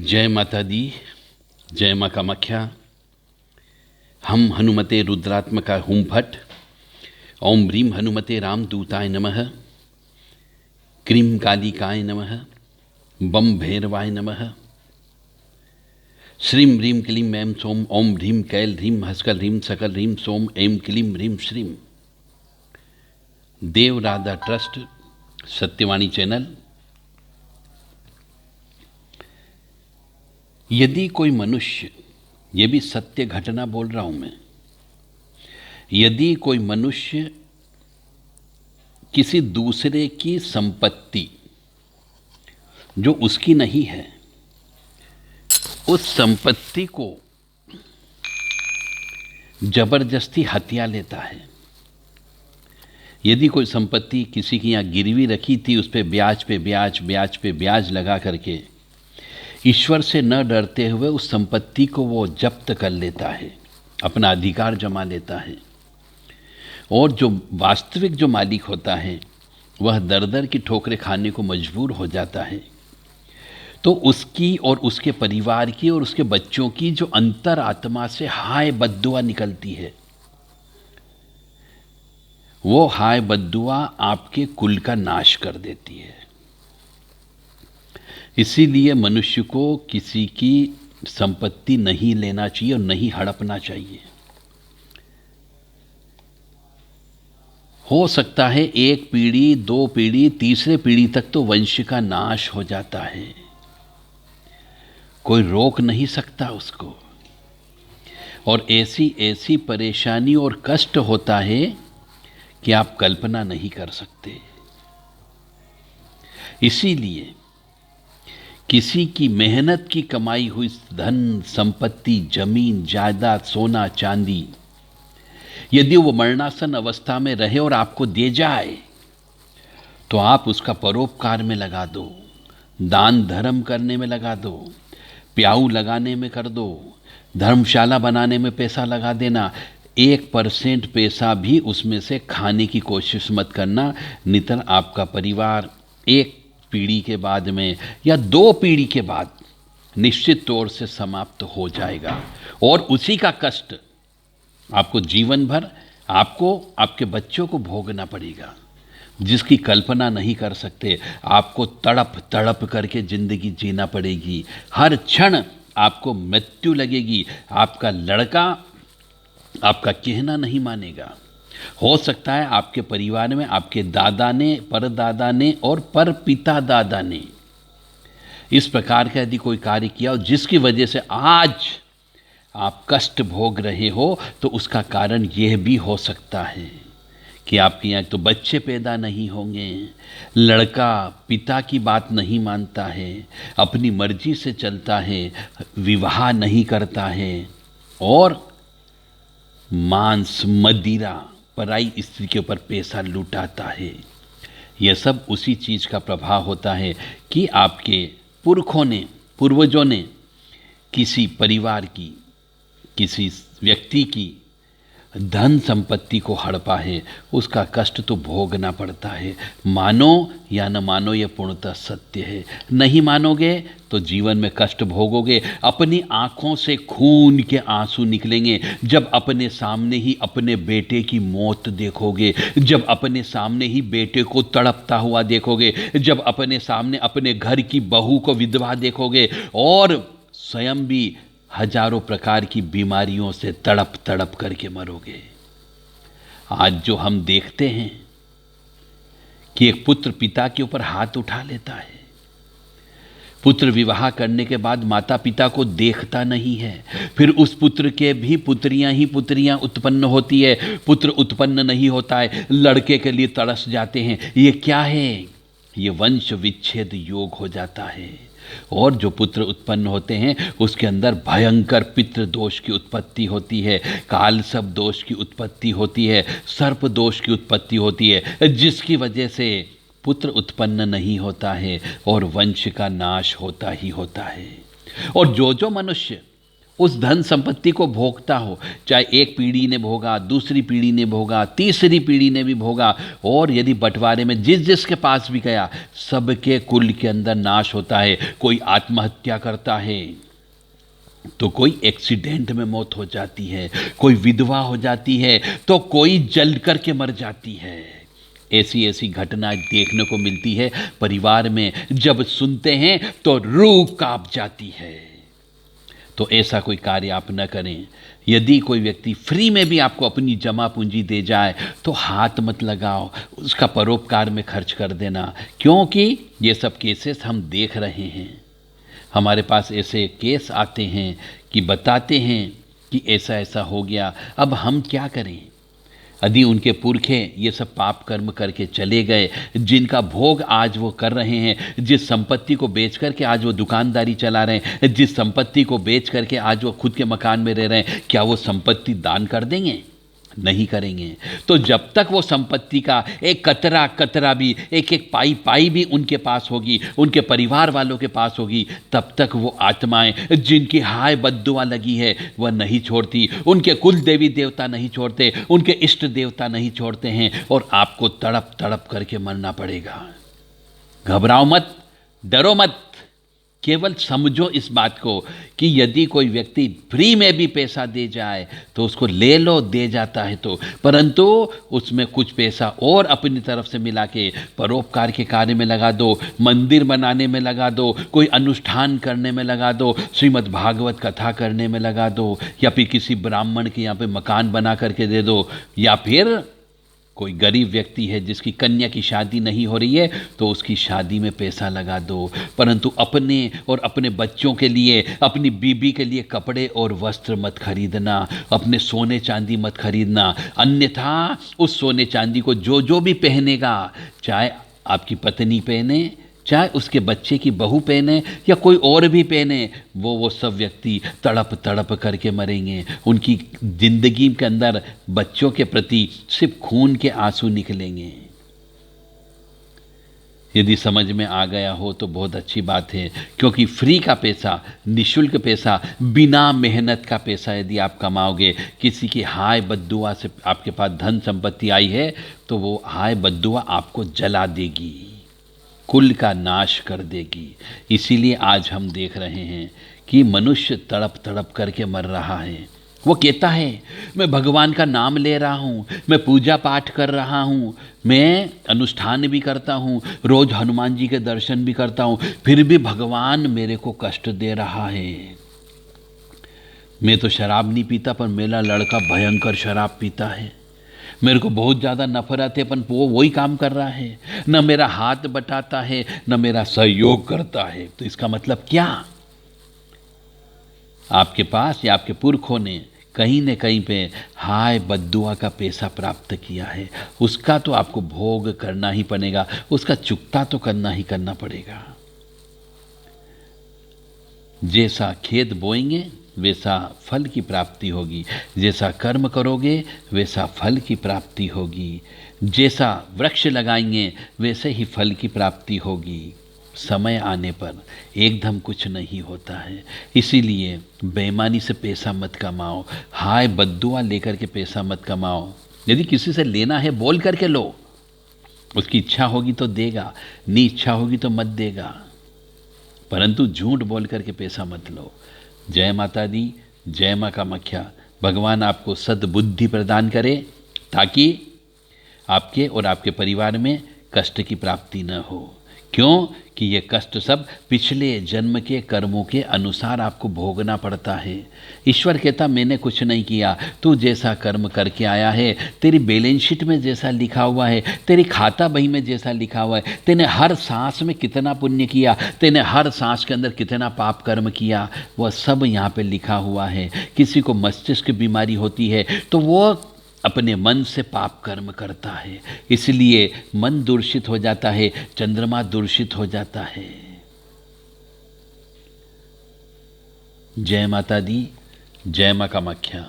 जय माता दी, जय माँ कामाख्या। हम हनुमते रुद्रात्मका हुम फट। ओम ह्रीम हनुमते रामदूताय नमः। क्रीं कालिकाय नमः। बम भैरवाय नमः। श्रीं ह्रीं क्लीं ऐं सोम। ओम ह्रीं कैल ह्रीं हस्कल ह्रीं सकल ह्रीं सोम ऐं क्लीं ह्रीं श्रीं। देव राधा ट्रस्ट, सत्यवाणी चैनल। यदि कोई मनुष्य, ये भी सत्य घटना बोल रहा हूं मैं, यदि कोई मनुष्य किसी दूसरे की संपत्ति जो उसकी नहीं है, उस संपत्ति को जबरदस्ती हथिया लेता है, यदि कोई संपत्ति किसी की यहाँ गिरवी रखी थी, उस पे ब्याज पे ब्याज ब्याज पे ब्याज लगा करके ईश्वर से न डरते हुए उस संपत्ति को वो जब्त कर लेता है, अपना अधिकार जमा लेता है, और जो वास्तविक जो मालिक होता है वह दर दर की ठोकरें खाने को मजबूर हो जाता है, तो उसकी और उसके परिवार की और उसके बच्चों की जो अंतर आत्मा से हाय बद्दुआ निकलती है, वो हाय बद्दुआ आपके कुल का नाश कर देती है। इसीलिए मनुष्य को किसी की संपत्ति नहीं लेना चाहिए और नहीं हड़पना चाहिए। हो सकता है एक पीढ़ी, दो पीढ़ी, तीसरे पीढ़ी तक तो वंश का नाश हो जाता है, कोई रोक नहीं सकता उसको, और ऐसी ऐसी परेशानी और कष्ट होता है कि आप कल्पना नहीं कर सकते। इसीलिए किसी की मेहनत की कमाई हुई धन संपत्ति, जमीन जायदाद, सोना चांदी, यदि वो मरणासन अवस्था में रहे और आपको दे जाए, तो आप उसका परोपकार में लगा दो, दान धर्म करने में लगा दो, प्याऊ लगाने में कर दो, धर्मशाला बनाने में पैसा लगा देना। 1% पैसा भी उसमें से खाने की कोशिश मत करना, नितर आपका परिवार एक पीढ़ी के बाद में या 2 पीढ़ी के बाद निश्चित तौर से समाप्त हो जाएगा, और उसी का कष्ट आपको जीवन भर, आपको, आपके बच्चों को भोगना पड़ेगा, जिसकी कल्पना नहीं कर सकते। आपको तड़प तड़प करके जिंदगी जीना पड़ेगी, हर क्षण आपको मृत्यु लगेगी। आपका लड़का आपका कहना नहीं मानेगा। हो सकता है आपके परिवार में आपके दादा ने, परदादा ने और पर पिता दादा ने इस प्रकार का यदि कोई कार्य किया, और जिसकी वजह से आज आप कष्ट भोग रहे हो, तो उसका कारण यह भी हो सकता है कि आपके यहाँ तो बच्चे पैदा नहीं होंगे, लड़का पिता की बात नहीं मानता है, अपनी मर्जी से चलता है, विवाह नहीं करता है, और मांस मदिरा पराई स्त्री के ऊपर पैसा लुटाता है। यह सब उसी चीज़ का प्रभाव होता है कि आपके पुरखों ने, पूर्वजों ने किसी परिवार की, किसी व्यक्ति की धन संपत्ति को हड़पा है, उसका कष्ट तो भोगना पड़ता है। मानो या न मानो, यह पूर्णतः सत्य है। नहीं मानोगे तो जीवन में कष्ट भोगोगे, अपनी आंखों से खून के आंसू निकलेंगे जब अपने सामने ही अपने बेटे की मौत देखोगे, जब अपने सामने ही बेटे को तड़पता हुआ देखोगे, जब अपने सामने अपने घर की बहू को विधवा देखोगे, और स्वयं भी हजारों प्रकार की बीमारियों से तड़प तड़प करके मरोगे। आज जो हम देखते हैं कि एक पुत्र पिता के ऊपर हाथ उठा लेता है, पुत्र विवाह करने के बाद माता पिता को देखता नहीं है, फिर उस पुत्र के भी पुत्रियां ही पुत्रियां उत्पन्न होती है, पुत्र उत्पन्न नहीं होता है, लड़के के लिए तरस जाते हैं। ये क्या है? ये वंश विच्छेद योग हो जाता है, और जो पुत्र उत्पन्न होते हैं उसके अंदर भयंकर पितृ दोष की उत्पत्ति होती है, काल सब दोष की उत्पत्ति होती है, सर्प दोष की उत्पत्ति होती है, जिसकी वजह से पुत्र उत्पन्न नहीं होता है और वंश का नाश होता ही होता है। और जो जो मनुष्य उस धन संपत्ति को भोगता हो, चाहे एक पीढ़ी ने भोगा, दूसरी पीढ़ी ने भोगा, तीसरी पीढ़ी ने भी भोगा, और यदि बंटवारे में जिस जिसके पास भी गया सबके कुल के अंदर नाश होता है। कोई आत्महत्या करता है तो कोई एक्सीडेंट में मौत हो जाती है, कोई विधवा हो जाती है तो कोई जल करके मर जाती है। ऐसी ऐसी घटना देखने को मिलती है परिवार में, जब सुनते हैं तो रूह कांप जाती है। तो ऐसा कोई कार्य आप न करें। यदि कोई व्यक्ति फ्री में भी आपको अपनी जमा पूंजी दे जाए तो हाथ मत लगाओ, उसका परोपकार में खर्च कर देना, क्योंकि ये सब केसेस हम देख रहे हैं। हमारे पास ऐसे केस आते हैं कि बताते हैं कि ऐसा ऐसा हो गया। अब हम क्या करें? यदि उनके पुरखे ये सब पाप कर्म करके चले गए, जिनका भोग आज वो कर रहे हैं, जिस संपत्ति को बेच करके आज वो दुकानदारी चला रहे हैं, जिस संपत्ति को बेच करके आज वो खुद के मकान में रह रहे हैं, क्या वो संपत्ति दान कर देंगे? नहीं करेंगे। तो जब तक वो संपत्ति का एक कतरा कतरा भी, एक एक पाई पाई भी उनके पास होगी, उनके परिवार वालों के पास होगी, तब तक वो आत्माएं जिनकी हाय बद्दुआ लगी है वह नहीं छोड़ती, उनके कुल देवी देवता नहीं छोड़ते, उनके इष्ट देवता नहीं छोड़ते हैं, और आपको तड़प तड़प करके मरना पड़ेगा। घबराओ मत, डरो मत, केवल समझो इस बात को कि यदि कोई व्यक्ति फ्री में भी पैसा दे जाए तो उसको ले लो, दे जाता है तो, परंतु उसमें कुछ पैसा और अपनी तरफ से मिला के परोपकार के कार्य में लगा दो, मंदिर बनाने में लगा दो, कोई अनुष्ठान करने में लगा दो, श्रीमद् भागवत कथा करने में लगा दो, या फिर किसी ब्राह्मण के यहाँ पे मकान बना करके दे दो, या फिर कोई गरीब व्यक्ति है जिसकी कन्या की शादी नहीं हो रही है तो उसकी शादी में पैसा लगा दो, परंतु अपने और अपने बच्चों के लिए, अपनी बीबी के लिए कपड़े और वस्त्र मत खरीदना, अपने सोने चांदी मत खरीदना, अन्यथा उस सोने चांदी को जो जो भी पहनेगा, चाहे आपकी पत्नी पहने, चाहे उसके बच्चे की बहू पहने, या कोई और भी पहने, वो सब व्यक्ति तड़प तड़प करके मरेंगे। उनकी जिंदगी के अंदर बच्चों के प्रति सिर्फ खून के आंसू निकलेंगे। यदि समझ में आ गया हो तो बहुत अच्छी बात है, क्योंकि फ्री का पैसा, निःशुल्क पैसा, बिना मेहनत का पैसा यदि आप कमाओगे, किसी की हाय बद्दुआ से आपके पास धन संपत्ति आई है तो वो हाय बद्दुआ आपको जला देगी, कुल का नाश कर देगी। इसीलिए आज हम देख रहे हैं कि मनुष्य तड़प तड़प करके मर रहा है। वो कहता है मैं भगवान का नाम ले रहा हूँ, मैं पूजा पाठ कर रहा हूँ, मैं अनुष्ठान भी करता हूँ, रोज हनुमान जी के दर्शन भी करता हूँ, फिर भी भगवान मेरे को कष्ट दे रहा है। मैं तो शराब नहीं पीता पर मेरा लड़का भयंकर शराब पीता है, मेरे को बहुत ज़्यादा नफरत है पर वो वही काम कर रहा है, न मेरा हाथ बटाता है न मेरा सहयोग करता है। तो इसका मतलब क्या? आपके पास या आपके पुरखों ने कहीं न कहीं पे हाय बद्दुआ का पैसा प्राप्त किया है, उसका तो आपको भोग करना ही पड़ेगा, उसका चुकता तो करना ही करना पड़ेगा। जैसा खेत बोएंगे वैसा फल की प्राप्ति होगी, जैसा कर्म करोगे वैसा फल की प्राप्ति होगी, जैसा वृक्ष लगाएंगे वैसे ही फल की प्राप्ति होगी। समय आने पर एकदम कुछ नहीं होता है, इसीलिए बेईमानी से पैसा मत कमाओ, हाय बद्दुआ लेकर के पैसा मत कमाओ। यदि किसी से लेना है बोल करके लो, उसकी इच्छा होगी तो देगा, नहीं इच्छा होगी तो मत देगा, परंतु झूठ बोल करके पैसा मत लो। जय माता दी, जय माँ कामाख्या। भगवान आपको सद्बुद्धि प्रदान करे ताकि आपके और आपके परिवार में कष्ट की प्राप्ति न हो। क्यों कि ये कष्ट सब पिछले जन्म के कर्मों के अनुसार आपको भोगना पड़ता है। ईश्वर कहता मैंने कुछ नहीं किया, तू जैसा कर्म करके आया है, तेरी बैलेंस शीट में जैसा लिखा हुआ है, तेरी खाता बही में जैसा लिखा हुआ है, तूने हर सांस में कितना पुण्य किया, तूने हर सांस के अंदर कितना पाप कर्म किया, वह सब यहाँ पे लिखा हुआ है। किसी को मस्तिष्क बीमारी होती है तो वो अपने मन से पाप कर्म करता है, इसलिए मन दूषित हो जाता है, चंद्रमा दूषित हो जाता है। जय माता दी, जय माँ कामाख्या।